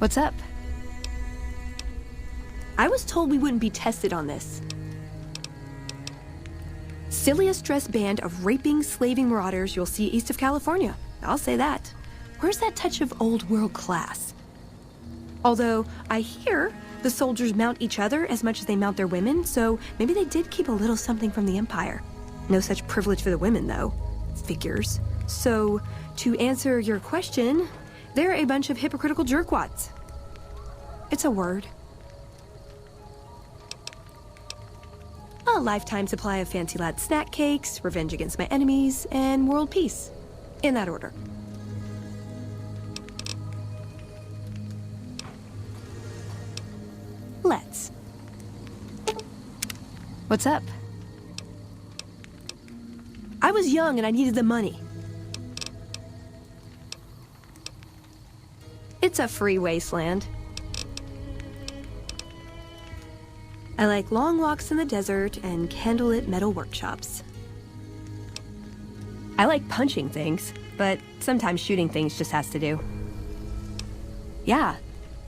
What's up? I was told we wouldn't be tested on this. Silliest dressed band of raping, slaving marauders you'll see east of California. I'll say that. Where's that touch of old world class? Although, I hear the soldiers mount each other as much as they mount their women, so maybe they did keep a little something from the Empire. No such privilege for the women, though. Figures. So, to answer your question, they're a bunch of hypocritical jerkwads. It's a word. A lifetime supply of fancy lad snack cakes, revenge against my enemies, and world peace. In that order. Let's. What's up? I was young and I needed the money. It's a free wasteland. I like long walks in the desert and candlelit metal workshops. I like punching things, but sometimes shooting things just has to do. Yeah,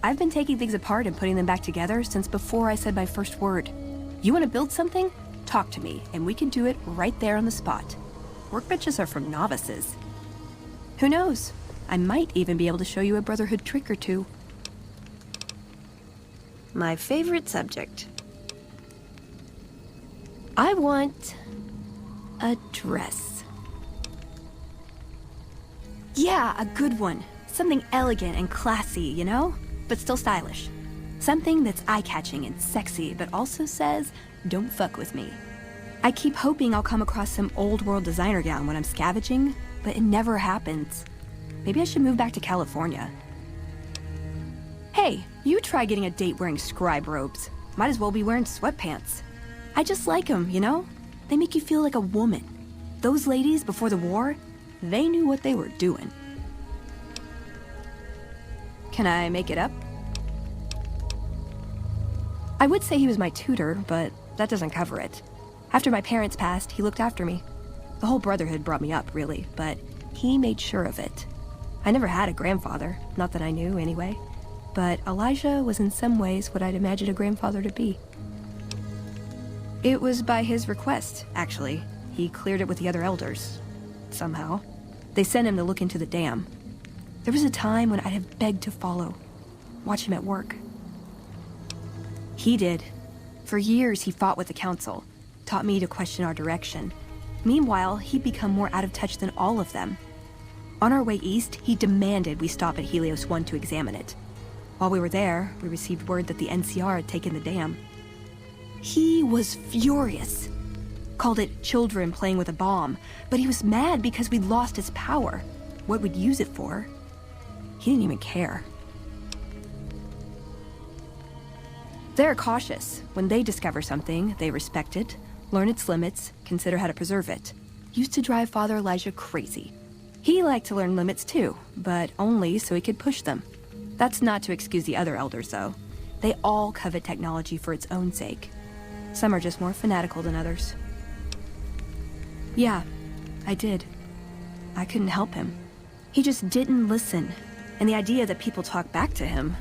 I've been taking things apart and putting them back together since before I said my first word. You want to build something? Talk to me, and we can do it right there on the spot. Workbenches are for novices. Who knows? I might even be able to show you a Brotherhood trick or two. My favorite subject. I want a dress. Yeah, a good one. Something elegant and classy, you know? But still stylish. Something that's eye-catching and sexy, but also says, don't fuck with me. I keep hoping I'll come across some old-world designer gown when I'm scavenging, but it never happens. Maybe I should move back to California. Hey, you try getting a date wearing scribe robes. Might as well be wearing sweatpants. I just like them, you know? They make you feel like a woman. Those ladies before the war, they knew what they were doing. Can I make it up? I would say he was my tutor, but that doesn't cover it. After my parents passed, he looked after me. The whole Brotherhood brought me up, really, but he made sure of it. I never had a grandfather, not that I knew anyway, but Elijah was in some ways what I'd imagined a grandfather to be. It was by his request, actually. He cleared it with the other elders. Somehow. They sent him to look into the dam. There was a time when I'd have begged to follow, watch him at work. He did. For years, he fought with the council, taught me to question our direction. Meanwhile, he'd become more out of touch than all of them. On our way east, he demanded we stop at Helios 1 to examine it. While we were there, we received word that the NCR had taken the dam. He was furious. Called it children playing with a bomb, but he was mad because we'd lost its power. What we'd use it for. He didn't even care. They're cautious. When they discover something, they respect it, learn its limits, consider how to preserve it. Used to drive Father Elijah crazy. He liked to learn limits too, but only so he could push them. That's not to excuse the other elders, though. They all covet technology for its own sake. Some are just more fanatical than others. Yeah, I did. I couldn't help him. He just didn't listen, and the idea that people talk back to him...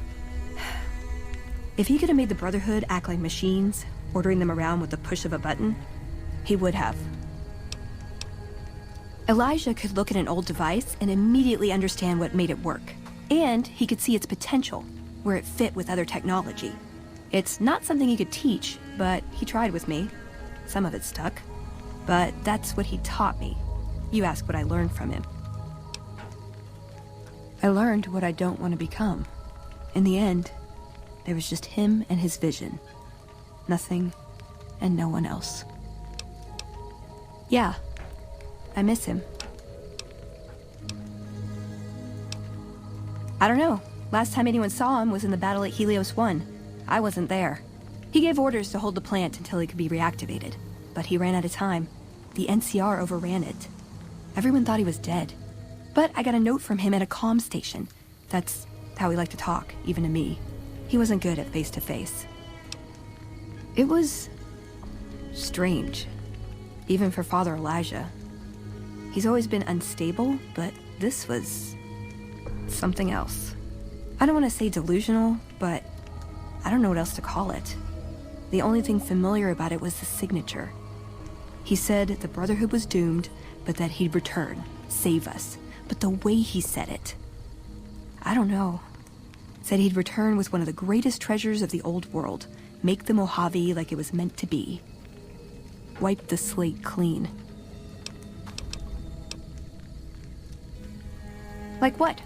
If he could have made the Brotherhood act like machines, ordering them around with the push of a button, he would have. Elijah could look at an old device and immediately understand what made it work. And he could see its potential, where it fit with other technology. It's not something he could teach, but he tried with me. Some of it stuck. But that's what he taught me. You ask what I learned from him. I learned what I don't want to become. In the end, there was just him and his vision. Nothing and no one else. Yeah, I miss him. I don't know. Last time anyone saw him was in the battle at Helios 1. I wasn't there. He gave orders to hold the plant until it could be reactivated. But he ran out of time. The NCR overran it. Everyone thought he was dead. But I got a note from him at a comm station. That's how he liked to talk, even to me. He wasn't good at face-to-face. It was... strange. Even for Father Elijah. He's always been unstable, but this was... something else. I don't want to say delusional, but I don't know what else to call it. The only thing familiar about it was the signature. He said the Brotherhood was doomed, but that he'd return, save us. But the way he said it, I don't know. Said he'd return with one of the greatest treasures of the old world, make the Mojave like it was meant to be. Wipe the slate clean. Like what?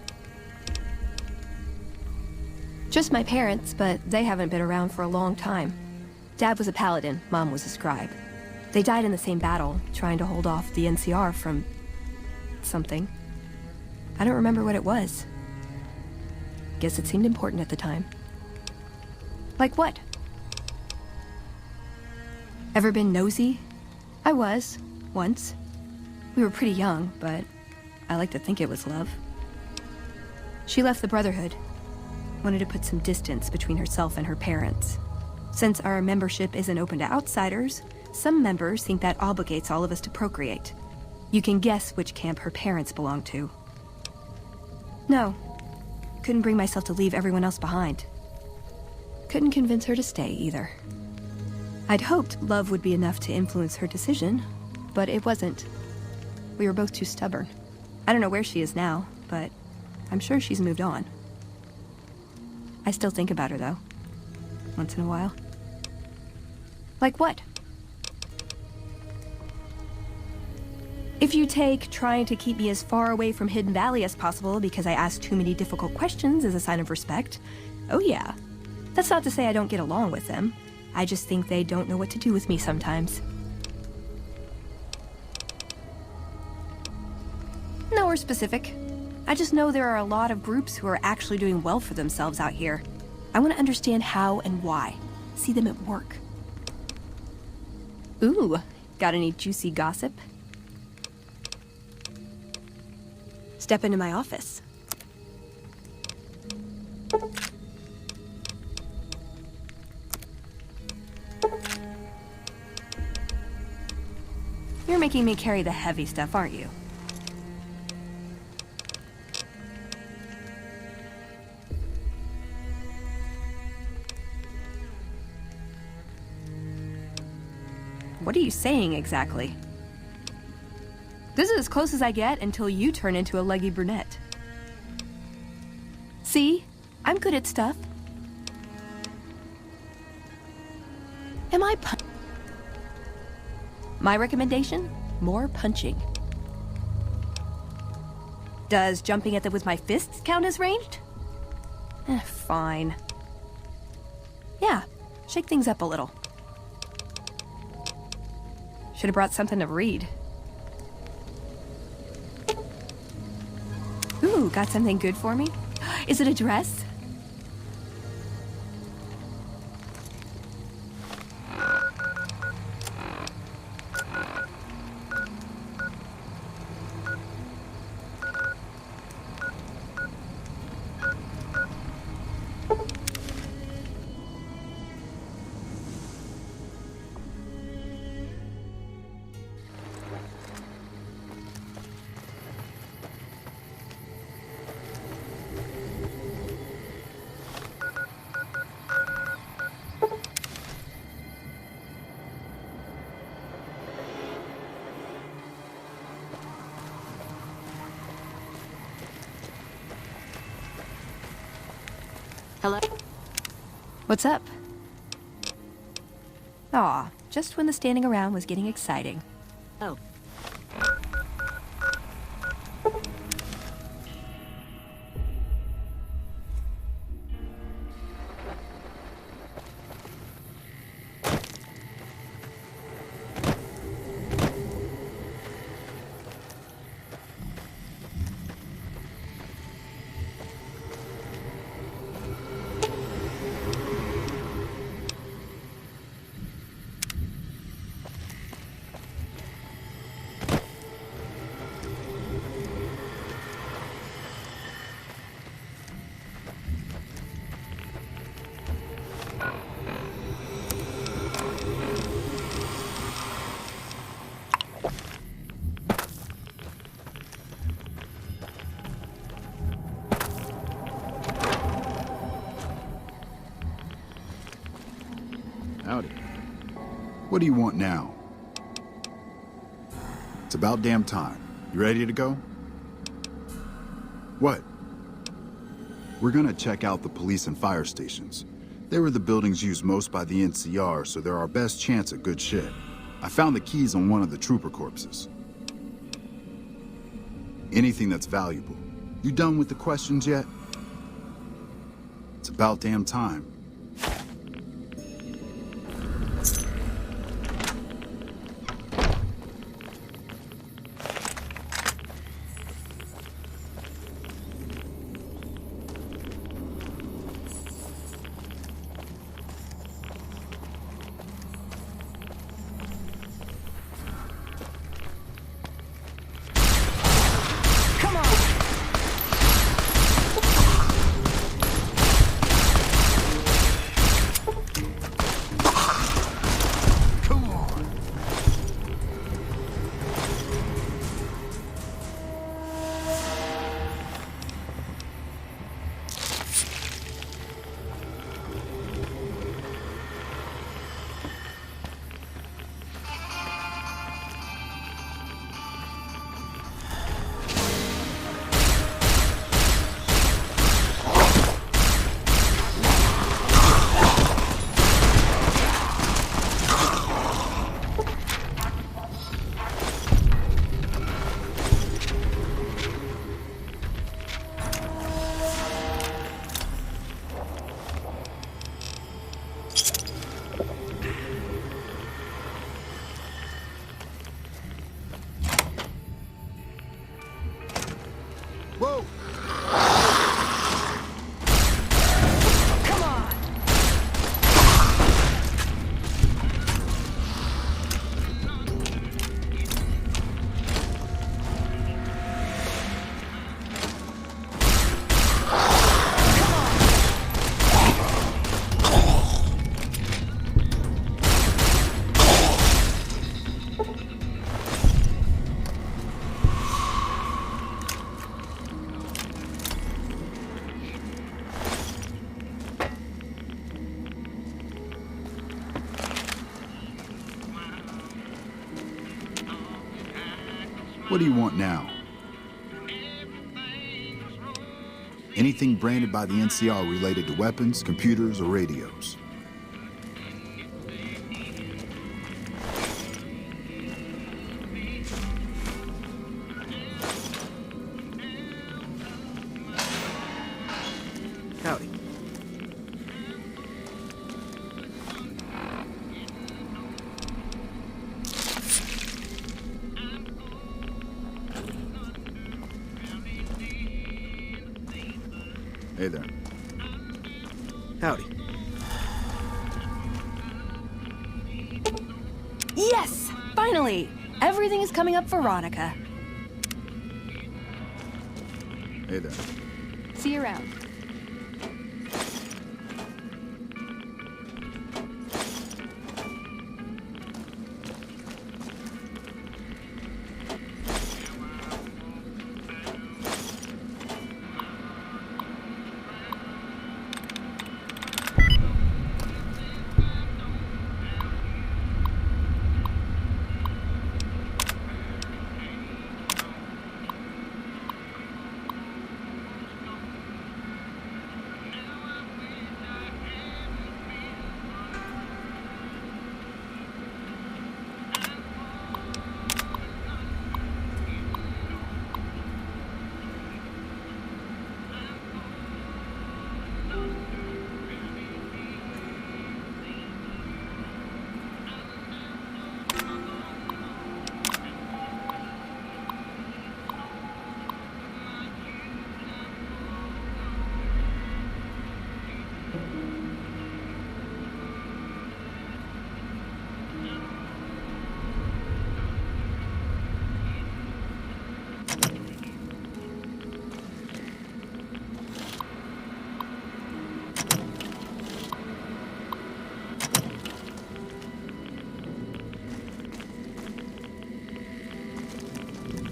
Just my parents, but they haven't been around for a long time. Dad was a paladin, Mom was a scribe. They died in the same battle, trying to hold off the NCR from... something. I don't remember what it was. Guess it seemed important at the time. Like what? Ever been nosy? I was, once. We were pretty young, but I like to think it was love. She left the Brotherhood. Wanted to put some distance between herself and her parents. Since our membership isn't open to outsiders, some members think that obligates all of us to procreate. You can guess which camp her parents belong to. No. Couldn't bring myself to leave everyone else behind. Couldn't convince her to stay, either. I'd hoped love would be enough to influence her decision, but it wasn't. We were both too stubborn. I don't know where she is now, but I'm sure she's moved on. I still think about her, though. Once in a while. Like what? If you take trying to keep me as far away from Hidden Valley as possible because I ask too many difficult questions as a sign of respect, oh yeah. That's not to say I don't get along with them. I just think they don't know what to do with me sometimes. Nowhere specific. I just know there are a lot of groups who are actually doing well for themselves out here. I want to understand how and why. See them at work. Ooh, got any juicy gossip? Step into my office. You're making me carry the heavy stuff, aren't you? What are you saying exactly? This is as close as I get until you turn into a leggy brunette. See? I'm good at stuff. Am I My recommendation? More punching. Does jumping at them with my fists count as ranged? Fine. Yeah, shake things up a little. Should have brought something to read. Ooh, got something good for me? Is it a dress? Hello? What's up? Aw, just when the standing around was getting exciting. Oh. Howdy. What do you want now? It's about damn time. You ready to go? What? We're gonna check out the police and fire stations. They were the buildings used most by the NCR, so they're our best chance at good shit. I found the keys on one of the trooper corpses. Anything that's valuable. You done with the questions yet? It's about damn time. Whoa! Come on! What do you want now? Anything branded by the NCR related to weapons, computers, or radios. Howdy. Hey there. Howdy. Yes! Finally! Everything is coming up for Veronica. Hey there. See you around.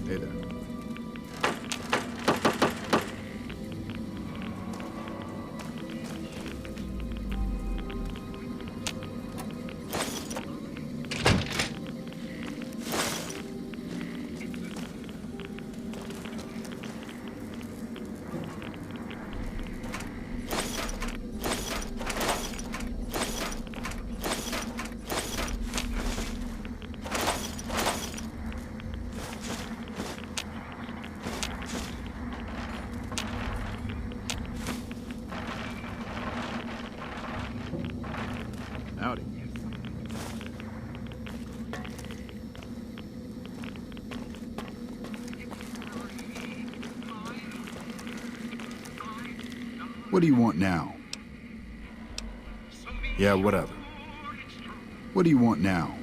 Hey there. What do you want now? Yeah, whatever. What do you want now?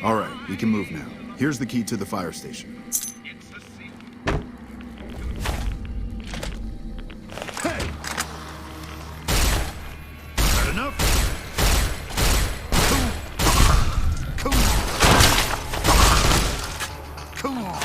All right, we can move now. Here's the key to the fire station. Hey! Had enough? Come on! Come on!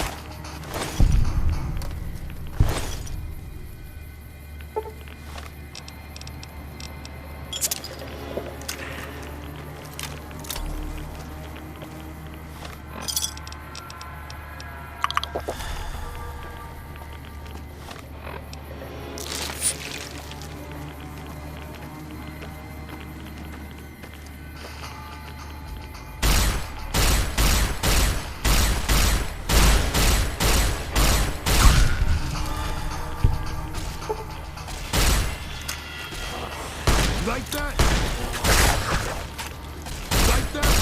Like that? Like that?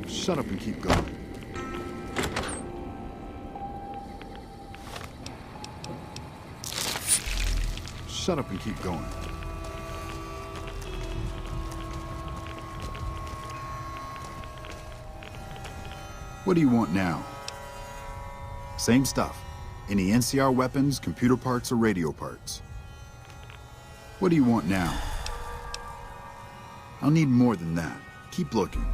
Shut up and keep going. Shut up and keep going. What do you want now? Same stuff. Any NCR weapons, computer parts, or radio parts. What do you want now? I'll need more than that. Keep looking.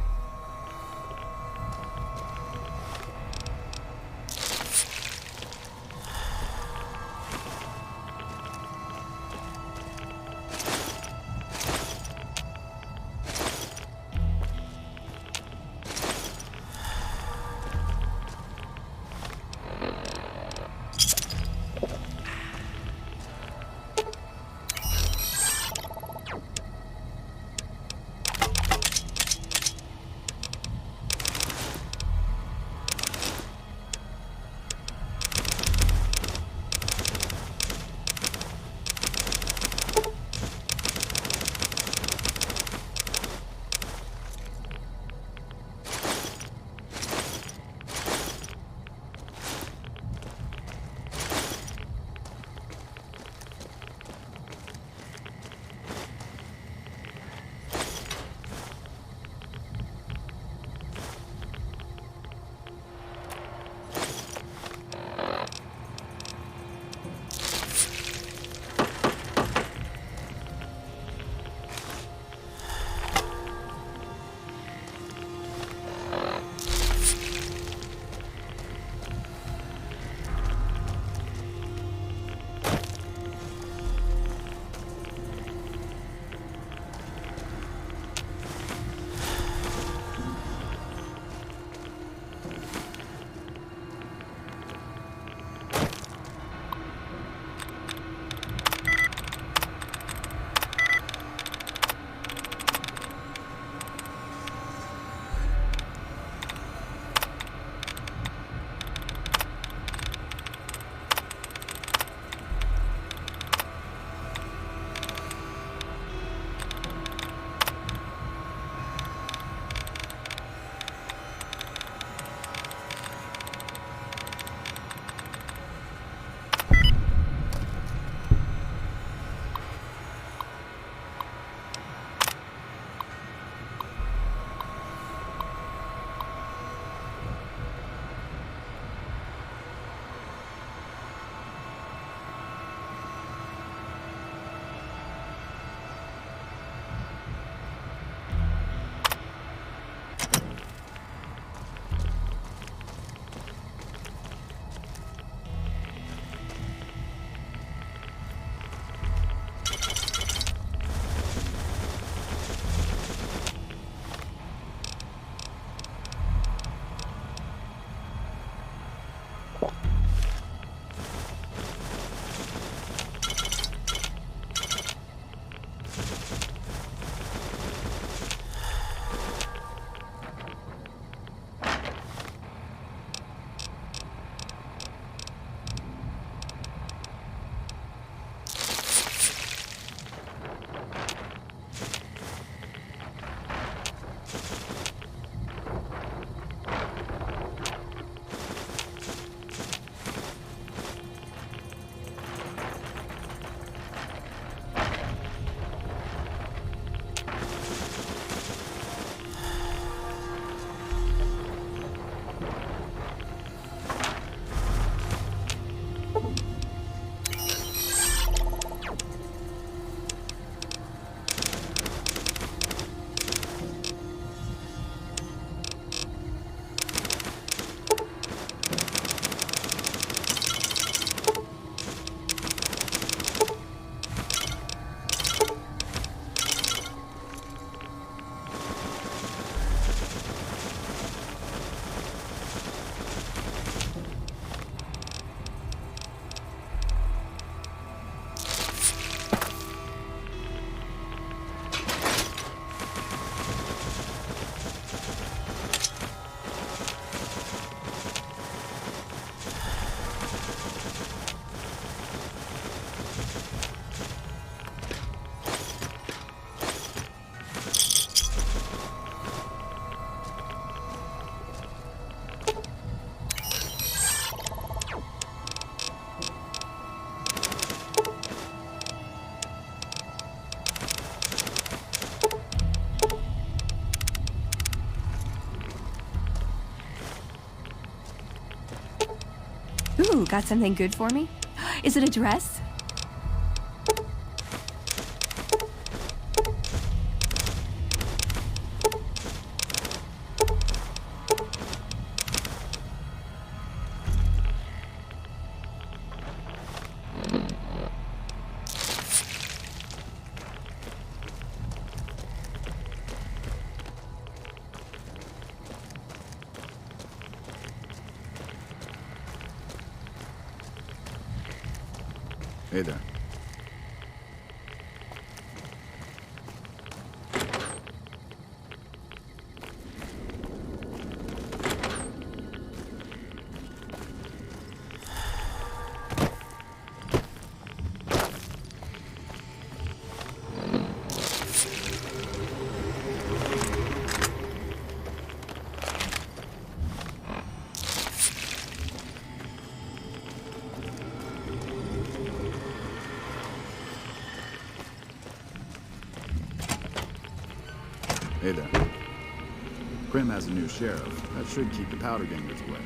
Ooh, got something good for me? Is it a dress? Hey there. Hey there. Prim has a new sheriff. That should keep the powder gangers away.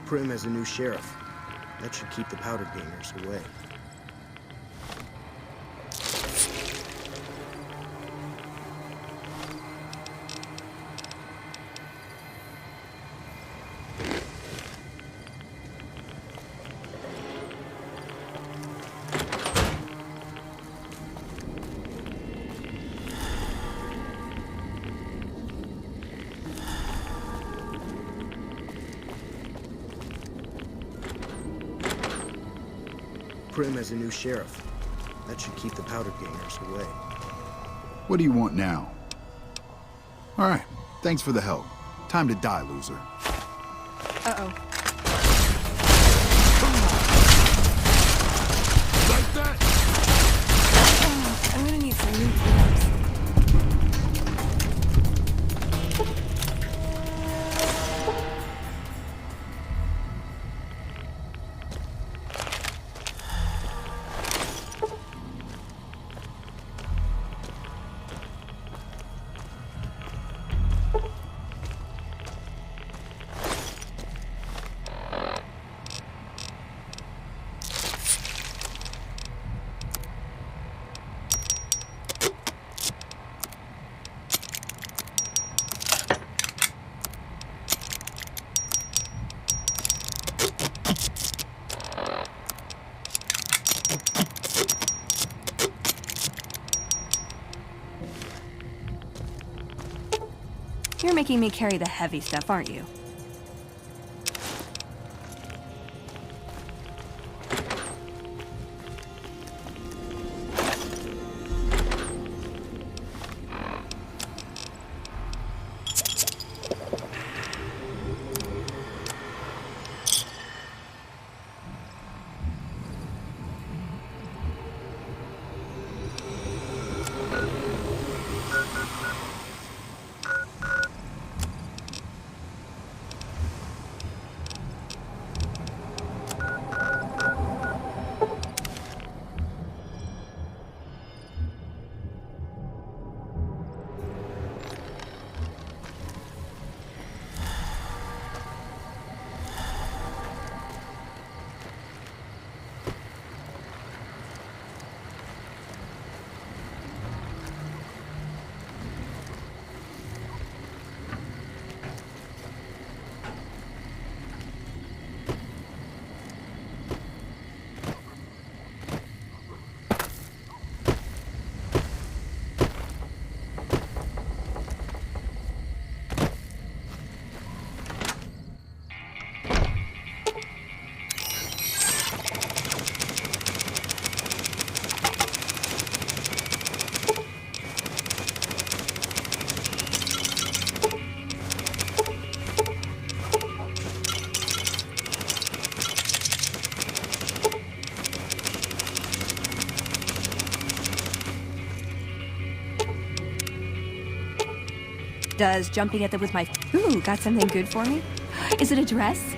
Prim has a new sheriff. That should keep the powder gangers away. Prim has a new sheriff. That should keep the powder gangers away. What do you want now? All right, thanks for the help. Time to die, loser. Uh-oh. Like that? I'm gonna need some new cleanups. You're making me carry the heavy stuff, aren't you? Does jumping at them with my... Ooh, got something good for me? Is it a dress?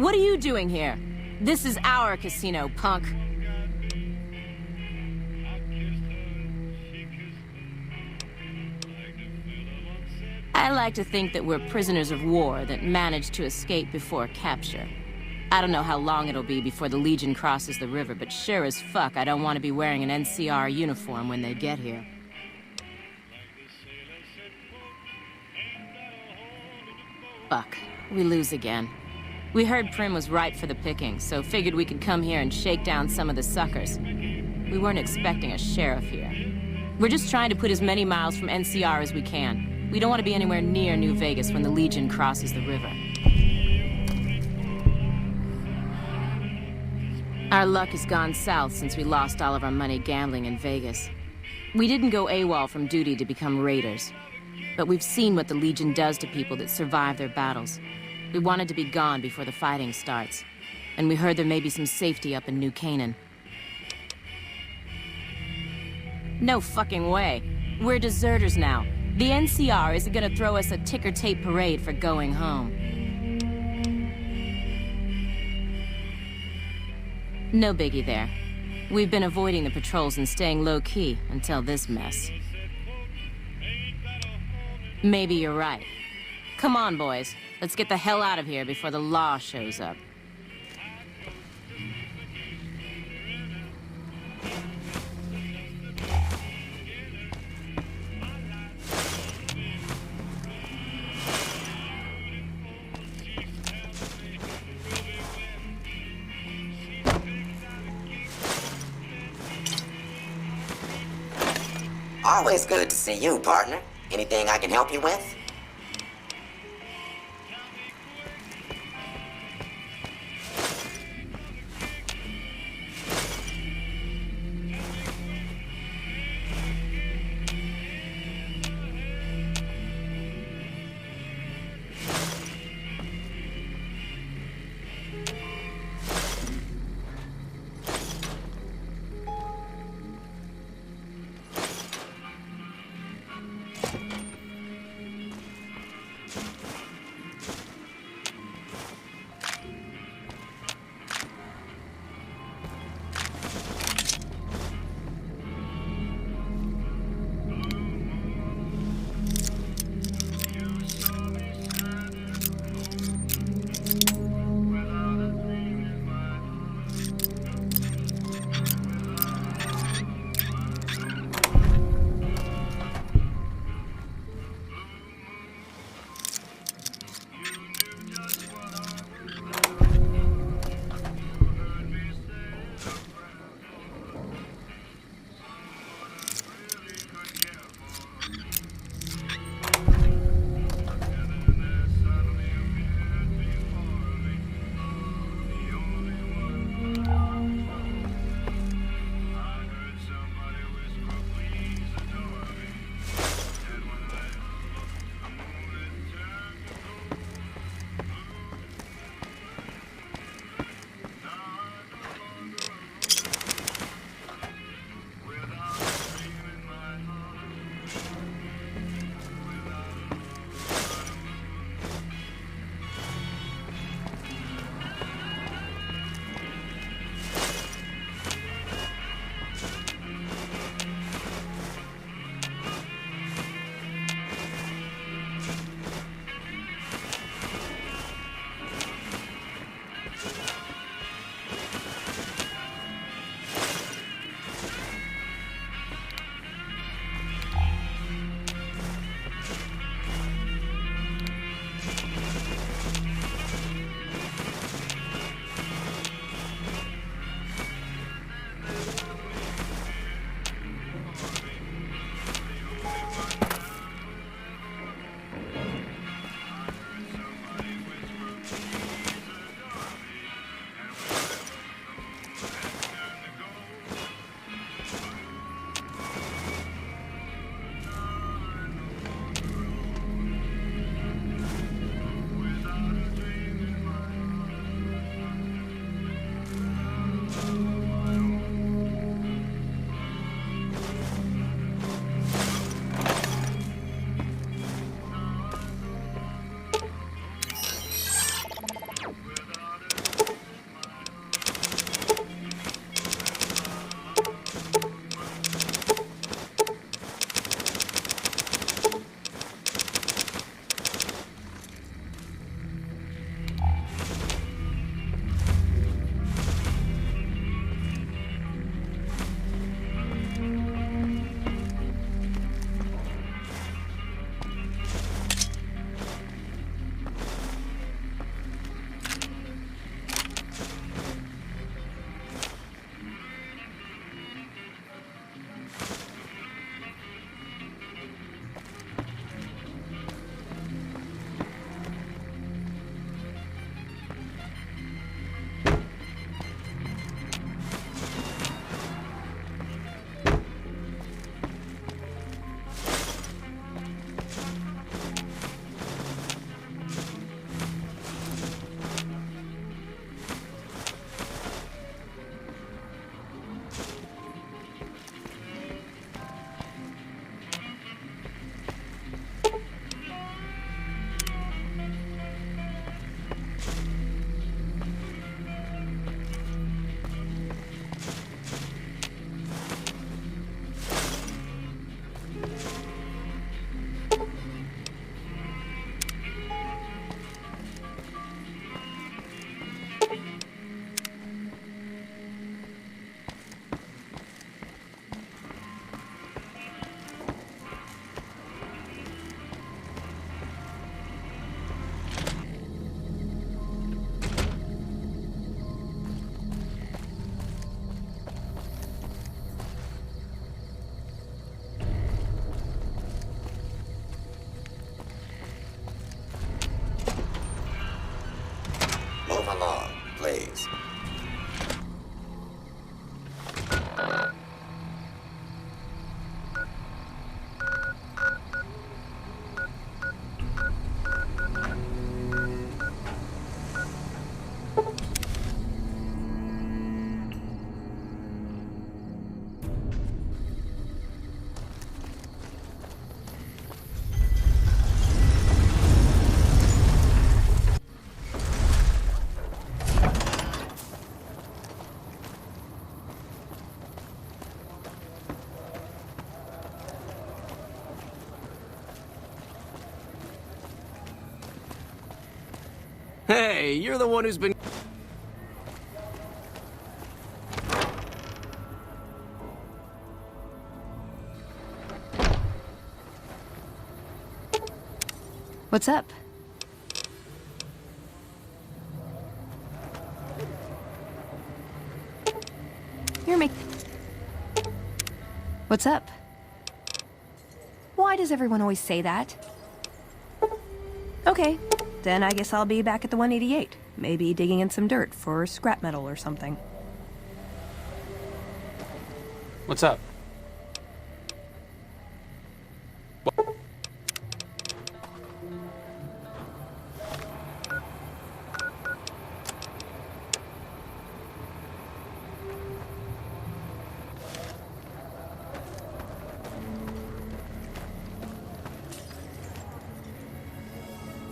What are you doing here? This is our casino, punk. I like to think that we're prisoners of war that managed to escape before capture. I don't know how long it'll be before the Legion crosses the river, but sure as fuck I don't want to be wearing an NCR uniform when they get here. Fuck. We lose again. We heard Prim was ripe for the picking, so figured we could come here and shake down some of the suckers. We weren't expecting a sheriff here. We're just trying to put as many miles from NCR as we can. We don't want to be anywhere near New Vegas when the Legion crosses the river. Our luck has gone south since we lost all of our money gambling in Vegas. We didn't go AWOL from duty to become raiders. but we've seen what the Legion does to people that survive their battles. We wanted to be gone before the fighting starts, and we heard there may be some safety up in New Canaan. No fucking way. We're deserters now. The NCR isn't gonna throw us a ticker tape parade for going home. No biggie there. We've been avoiding the patrols and staying low-key until this mess. Maybe you're right. Come on, boys. Let's get the hell out of here before the law shows up. Always good to see you, partner. Anything I can help you with? Hey, you're the one who's been... What's up? What's up? Why does everyone always say that? Okay, then I guess I'll be back at the 188. Maybe digging in some dirt for scrap metal or something. What's up?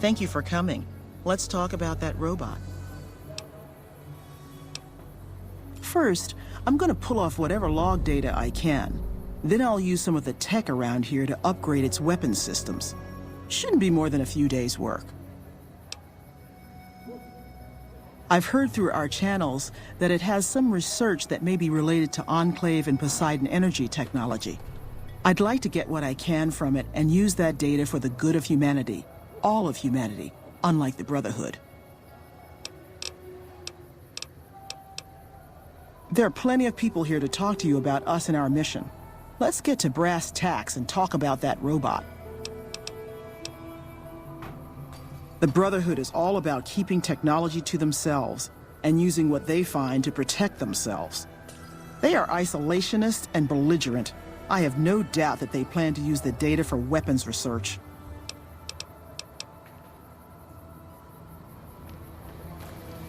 Thank you for coming. Let's talk about that robot. First, I'm gonna pull off whatever log data I can. Then I'll use some of the tech around here to upgrade its weapons systems. Shouldn't be more than a few days' work. I've heard through our channels that it has some research that may be related to Enclave and Poseidon energy technology. I'd like to get what I can from it and use that data for the good of humanity. All of humanity, unlike the Brotherhood. There are plenty of people here to talk to you about us and our mission. Let's get to brass tacks and talk about that robot. The Brotherhood is all about keeping technology to themselves and using what they find to protect themselves. They are isolationist and belligerent. I have no doubt that they plan to use the data for weapons research.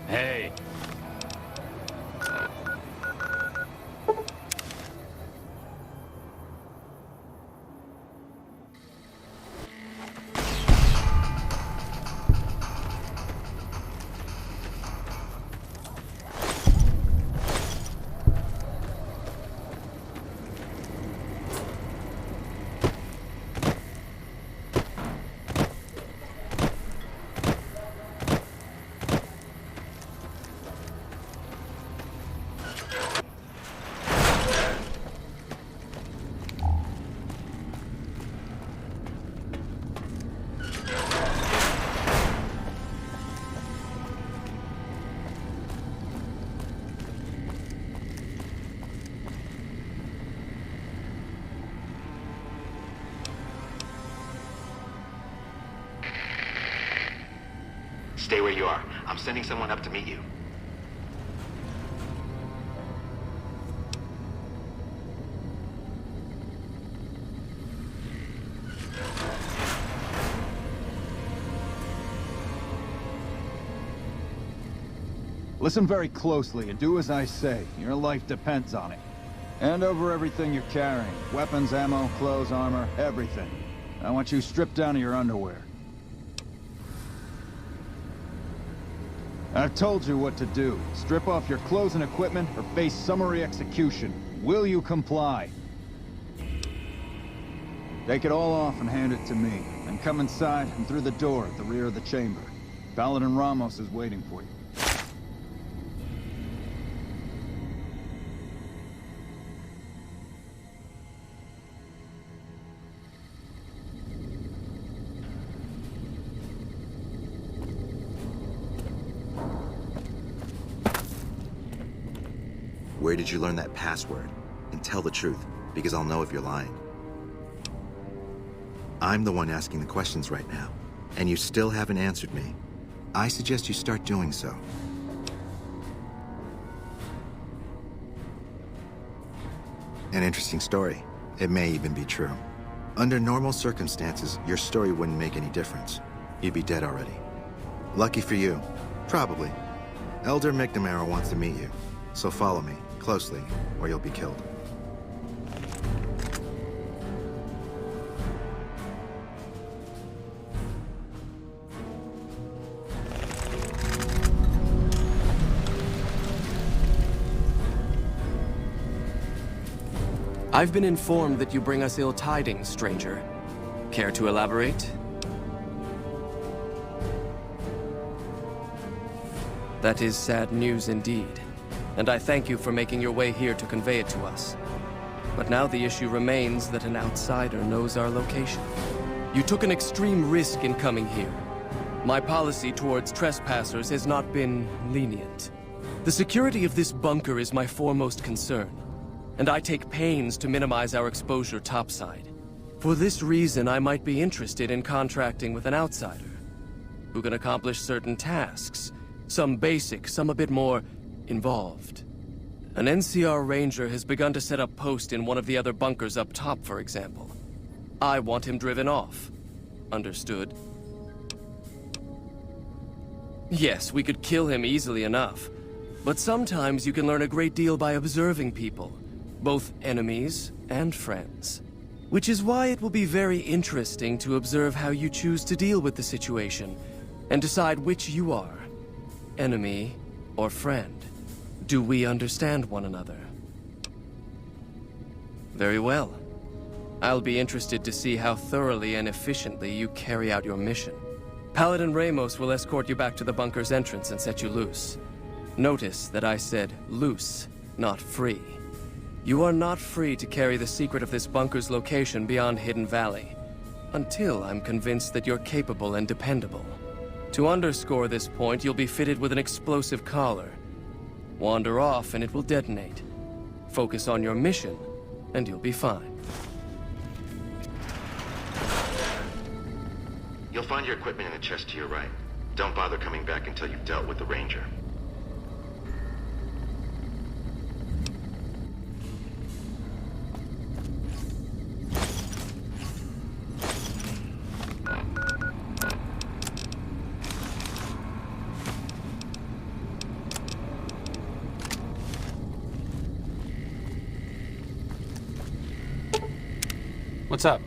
Hey. Stay where you are. I'm sending someone up to meet you. Listen very closely and do as I say. Your life depends on it. Hand over everything you're carrying. Weapons, ammo, clothes, armor, everything. I want you stripped down to your underwear. I've told you what to do. Strip off your clothes and equipment or face summary execution. Will you comply? Take it all off and hand it to me. Then come inside and through the door at the rear of the chamber. Paladin Ramos is waiting for you. Where did you learn that password? And tell the truth, because I'll know if you're lying. I'm the one asking the questions right now, and you still haven't answered me. I suggest you start doing so. An interesting story. It may even be true. Under normal circumstances, your story wouldn't make any difference. You'd be dead already. Lucky for you. Probably. Elder McNamara wants to meet you, so follow me closely, or you'll be killed. I've been informed that you bring us ill tidings, stranger. Care to elaborate? That is sad news indeed, and I thank you for making your way here to convey it to us. But now the issue remains that an outsider knows our location. You took an extreme risk in coming here. My policy towards trespassers has not been lenient. The security of this bunker is my foremost concern, and I take pains to minimize our exposure topside. For this reason, I might be interested in contracting with an outsider who can accomplish certain tasks, some basic, some a bit more involved. An NCR ranger has begun to set up post in one of the other bunkers up top, for example. I want him driven off. Understood? Yes, we could kill him easily enough. But sometimes you can learn a great deal by observing people, both enemies and friends. Which is why it will be very interesting to observe how you choose to deal with the situation, and decide which you are, enemy or friend. Do we understand one another? Very well. I'll be interested to see how thoroughly and efficiently you carry out your mission. Paladin Ramos will escort you back to the bunker's entrance and set you loose. Notice that I said loose, not free. You are not free to carry the secret of this bunker's location beyond Hidden Valley, until I'm convinced that you're capable and dependable. To underscore this point, you'll be fitted with an explosive collar. Wander off and it will detonate. Focus on your mission, and you'll be fine. You'll find your equipment in the chest to your right. Don't bother coming back until you've dealt with the Ranger. What's up?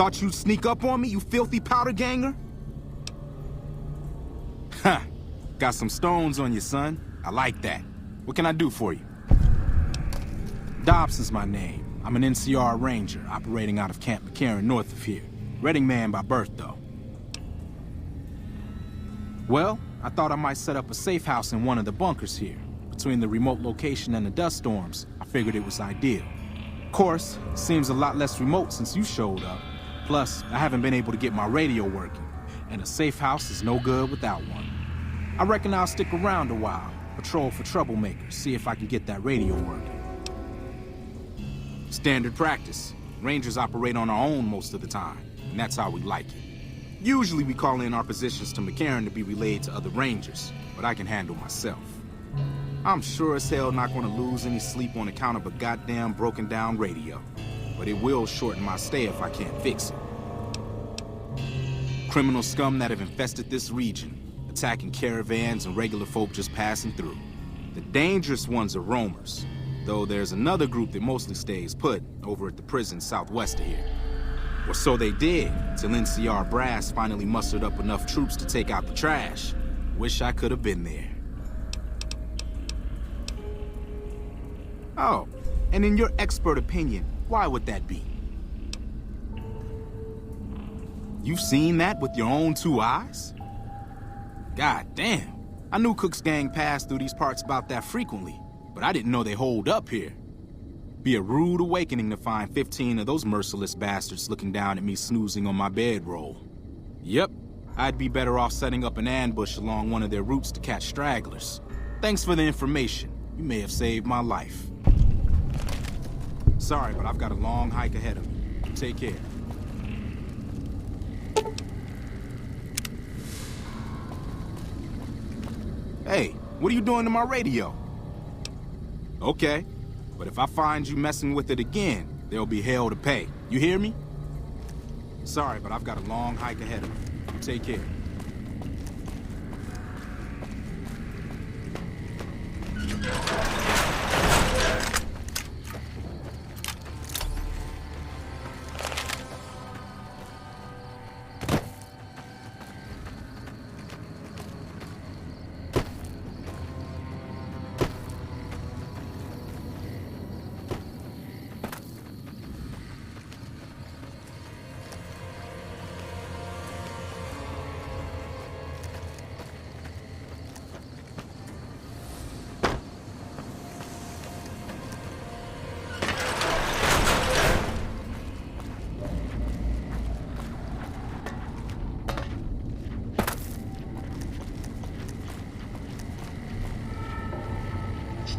Thought you'd sneak up on me, you filthy powder ganger? Ha! Got some stones on you, son. I like that. What can I do for you? Dobson's my name. I'm an NCR ranger operating out of Camp McCarran north of here. Reading man by birth, though. Well, I thought I might set up a safe house in one of the bunkers here. Between the remote location and the dust storms, I figured it was ideal. Of course, it seems a lot less remote since you showed up. Plus, I haven't been able to get my radio working, and a safe house is no good without one. I reckon I'll stick around a while, patrol for troublemakers, see if I can get that radio working. Standard practice. Rangers operate on our own most of the time, and that's how we like it. Usually we call in our positions to McCarran to be relayed to other Rangers, but I can handle myself. I'm sure as hell not going to lose any sleep on account of a goddamn broken down radio, but it will shorten my stay if I can't fix it. Criminal scum that have infested this region, attacking caravans and regular folk just passing through. The dangerous ones are roamers, though there's another group that mostly stays put over at the prison southwest of here. Or so they did, till NCR brass finally mustered up enough troops to take out the trash. Wish I could have been there. Oh, and in your expert opinion, why would that be? You've seen that with your own two eyes? God damn, I knew Cook's gang passed through these parts about that frequently, but I didn't know they holed up here. Be a rude awakening to find 15 of those merciless bastards looking down at me snoozing on my bedroll. Yep, I'd be better off setting up an ambush along one of their routes to catch stragglers. Thanks for the information. You may have saved my life. Sorry, but I've got a long hike ahead of me. Take care. Hey, what are you doing to my radio? Okay, but if I find you messing with it again, there'll be hell to pay. You hear me? Sorry, but I've got a long hike ahead of me. Take care.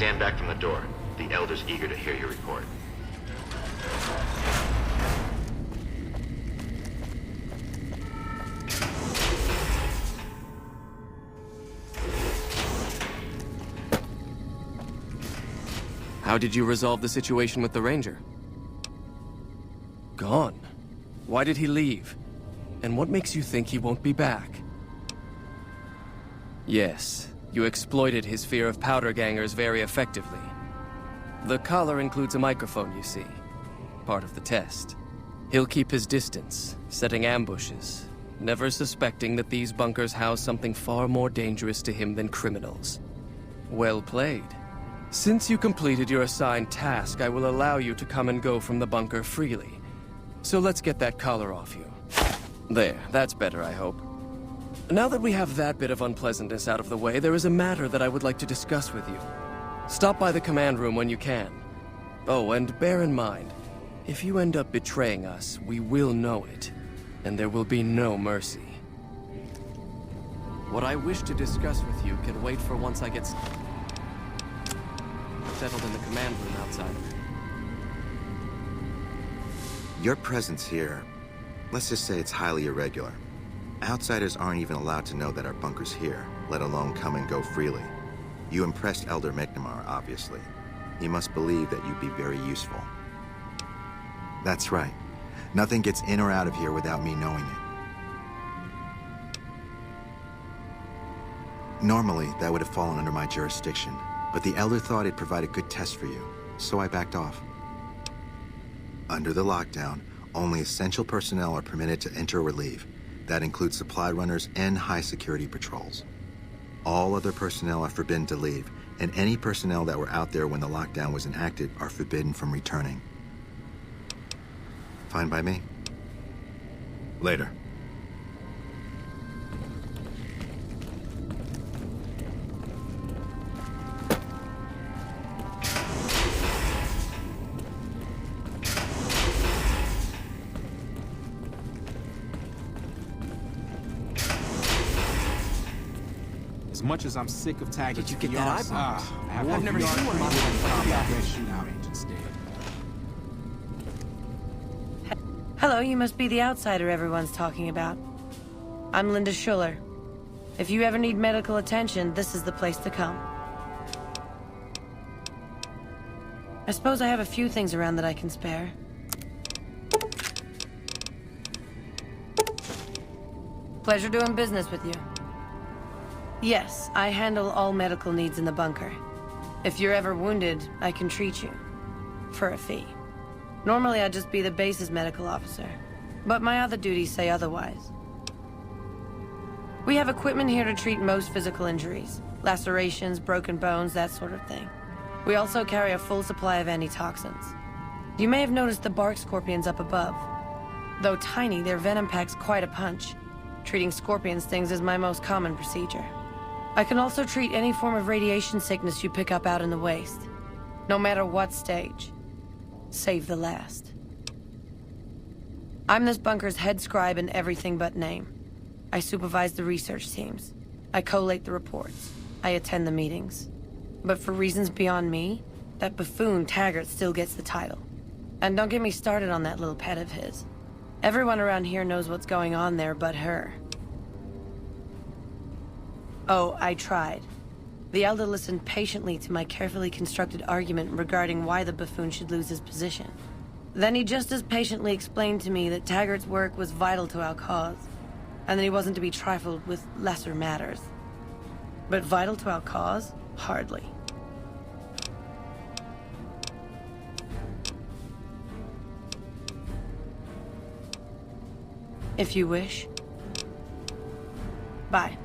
Stand back from the door. The Elder's eager to hear your report. How did you resolve the situation with the Ranger? Gone. Why did he leave? And what makes you think he won't be back? Yes, you exploited his fear of powder gangers very effectively. The collar includes a microphone, you see. Part of the test. He'll keep his distance, setting ambushes, never suspecting that these bunkers house something far more dangerous to him than criminals. Well played. Since you completed your assigned task, I will allow you to come and go from the bunker freely. So let's get that collar off you. There, that's better, I hope. Now that we have that bit of unpleasantness out of the way, there is a matter that I would like to discuss with you. Stop by the command room when you can. Oh, and bear in mind, if you end up betraying us, we will know it, and there will be no mercy. What I wish to discuss with you can wait for once I get settled in the command room outside. Your presence here, let's just say it's highly irregular. Outsiders aren't even allowed to know that our bunker's here, let alone come and go freely. You impressed Elder McNamara, obviously. He must believe that you'd be very useful. That's right. Nothing gets in or out of here without me knowing it. Normally, that would have fallen under my jurisdiction, but the Elder thought it'd provide a good test for you, so I backed off. Under the lockdown, Only essential personnel are permitted to enter or leave. That includes supply runners and high-security patrols. All other personnel are forbidden to leave, and any personnel that were out there when the lockdown was enacted are forbidden from returning. Fine by me. Later. As much as I'm sick of tagging, Did you get that eyeball? I've never seen one like shootout instead. Hello, you must be the outsider everyone's talking about. I'm Linda Schuller. If you ever need medical attention, this is the place to come. I suppose I have a few things around that I can spare. Pleasure doing business with you. Yes, I handle all medical needs in the bunker. If you're ever wounded, I can treat you. For a fee. Normally, I'd just be the base's medical officer. But my other duties say otherwise. We have equipment here to treat most physical injuries. Lacerations, broken bones, that sort of thing. We also carry a full supply of antitoxins. You may have noticed the bark scorpions up above. Though tiny, their venom packs quite a punch. Treating scorpion stings is my most common procedure. I can also treat any form of radiation sickness you pick up out in the waste. No matter what stage. Save the last. I'm this bunker's head scribe in everything but name. I supervise the research teams. I collate the reports. I attend the meetings. But for reasons beyond me, that buffoon Taggart still gets the title. And don't get me started on that little pet of his. Everyone around here knows what's going on there but her. Oh, I tried. The Elder listened patiently to my carefully constructed argument regarding why the buffoon should lose his position. Then he just as patiently explained to me that Taggart's work was vital to our cause, and that he wasn't to be trifled with lesser matters. But vital to our cause? Hardly. If you wish. Bye.